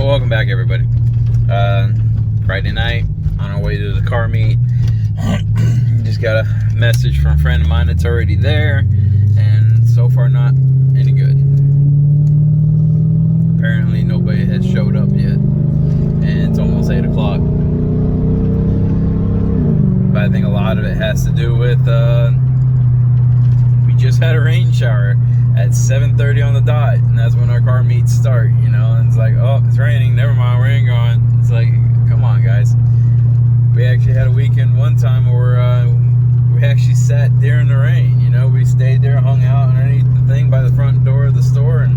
Well, welcome back, everybody. Friday night, on our way to the car meet. Just got a message from a friend of mine that's already there, and so far not any good. Apparently nobody has showed up yet, and it's almost 8 o'clock. But I think a lot of it has to do with we just had a rain shower at 7:30 on the dot, and that's when our car meets start, you know, and it's like, oh, it's raining, never mind, we ain't going. It's like, come on, guys. We actually had a weekend one time where we actually sat during the rain, you know, we stayed there, hung out underneath the thing by the front door of the store, and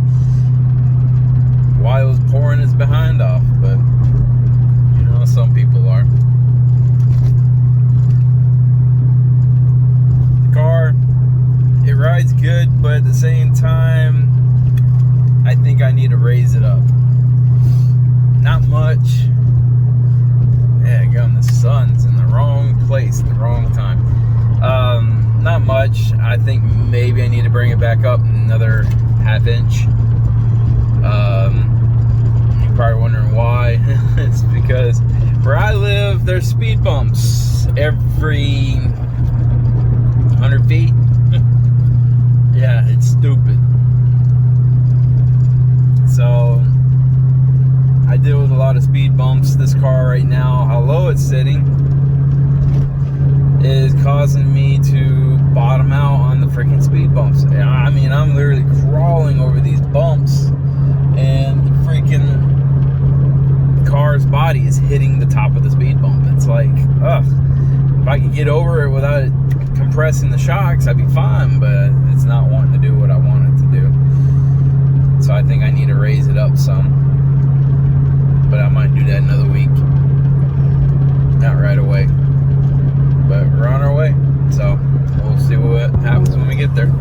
while it was pouring its behind off. But, you know, some people are. The car, it rides good, but at the same time, I think I need to raise it up. Not much. Yeah, again, the sun's in the wrong place at the wrong time. Not much. I think maybe I need to bring it back up another ½ inch. You're probably wondering why. It's because where I live, there's speed bumps every 100 feet. Yeah, it's stupid. So I deal with a lot of speed bumps. This car right now, how low it's sitting, is causing me to bottom out on the freaking speed bumps. I mean, I'm literally crawling over these bumps, and the freaking car's body is hitting the top of the speed bump. It's like, ugh. If I could get over it without it compressing the shocks, I'd be fine, but it's not wanting to do what I want it to do. So I think I need to raise it up some. But I might do that another week. Not right away. But we're on our way. So we'll see what happens when we get there.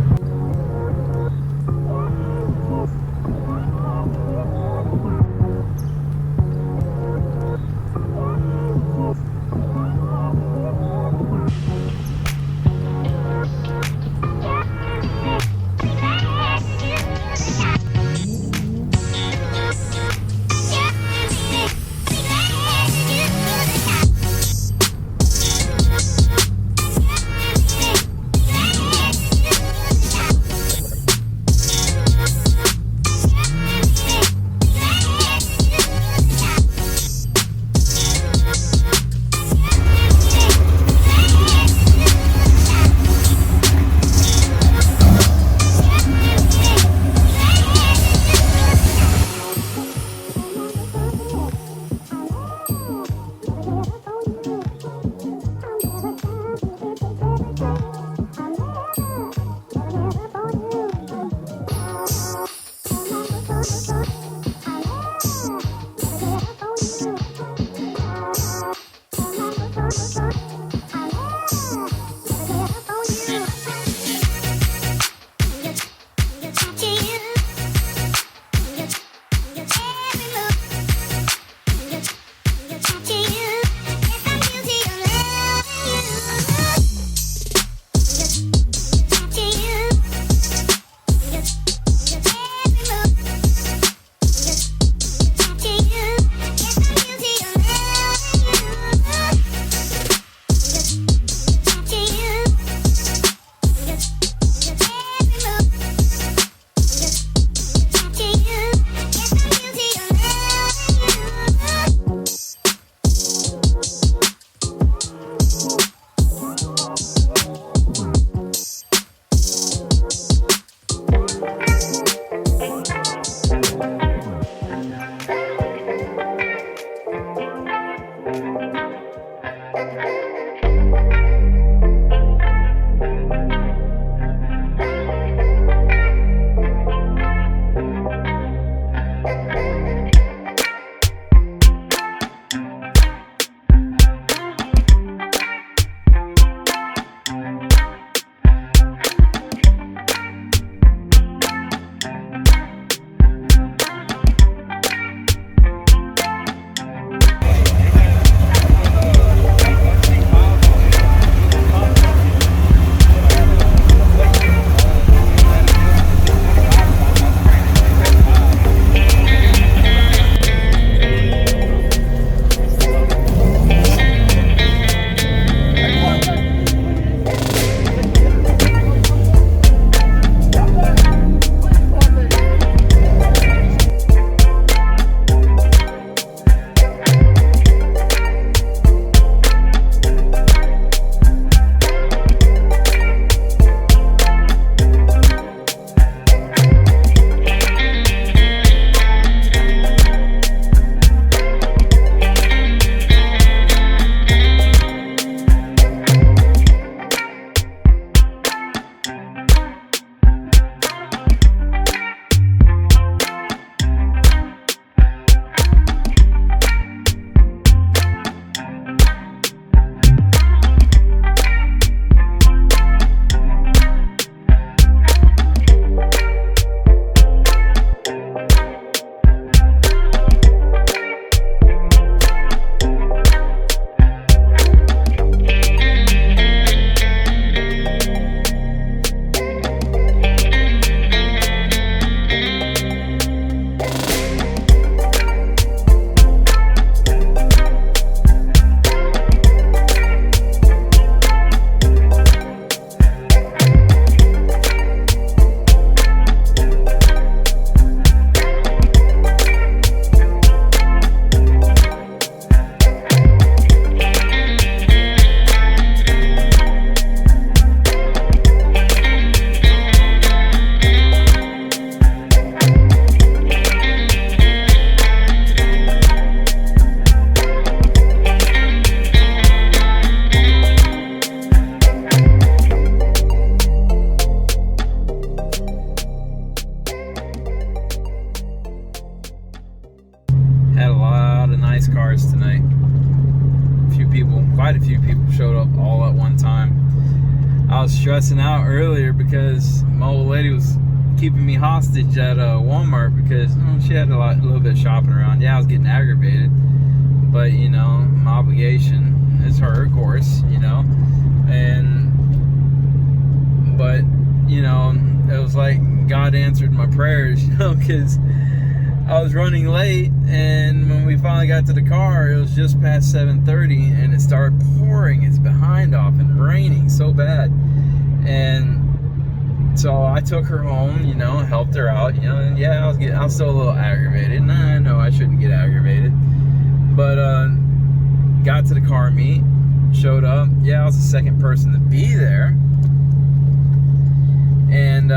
Had a lot of nice cars tonight. Quite a few people showed up all at one time. I was stressing out earlier because my old lady was keeping me hostage at Walmart because she had a little bit of shopping around. Yeah, I was getting aggravated, but you know, my obligation is her, of course, you know. But you know, it was like God answered my prayers, you know, because I was running late, and when we finally got to the car, it was just past 7:30, and it started pouring its behind off and raining so bad. And so I took her home, you know, helped her out, you know, and yeah, I was still a little aggravated. And I know I shouldn't get aggravated, but got to the car meet, showed up. Yeah, I was the second person to be there, and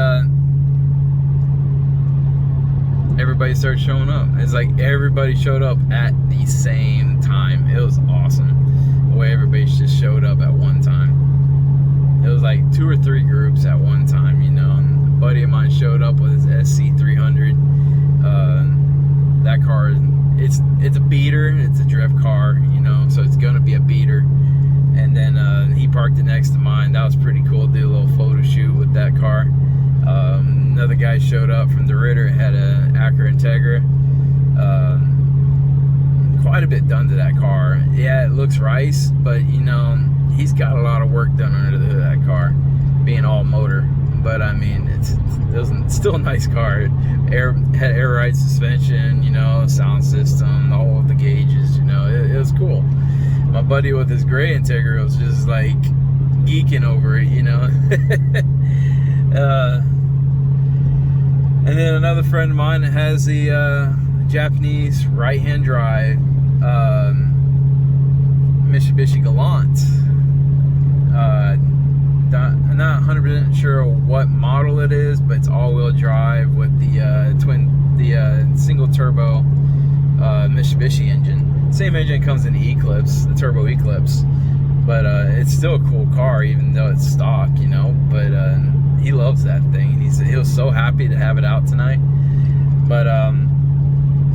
everybody started showing up. It's like everybody showed up at the same time. It was awesome the way everybody just showed up at one time. It was like 2 or 3 groups at one time, you know. And a buddy of mine showed up with his SC300. That car, it's a beater. It's a drift car, you know, so it's gonna be a beater. And then he parked it next to mine. That was pretty cool. Did a little photo shoot with that car. Another guy showed up from the Ritter, had a Acura Integra. Quite a bit done to that car. Yeah, it looks rice, but you know, he's got a lot of work done under the hood of that car, being all motor. But I mean, it's still a nice car. Had air ride suspension, you know, sound system, all of the gauges, you know, it was cool. My buddy with his gray Integra was just like geeking over it, you know. And then another friend of mine that has the Japanese right-hand drive Mitsubishi Galant. I'm not 100% sure what model it is, but it's all-wheel drive with the single turbo Mitsubishi engine. Same engine comes in the Eclipse, the Turbo Eclipse, but it's still a cool car even though it's stock, you know. But he loves that thing, and he was so happy to have it out tonight. But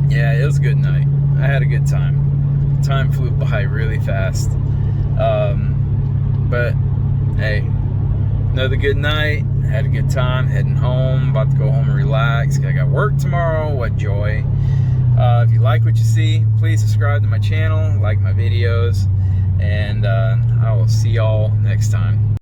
yeah, it was a good night. I had a good time. Time flew by really fast. But hey, another good night. Had a good time. Heading home. About to go home and relax. I got work tomorrow. What joy. If you like what you see, please subscribe to my channel, like my videos, and I will see y'all next time.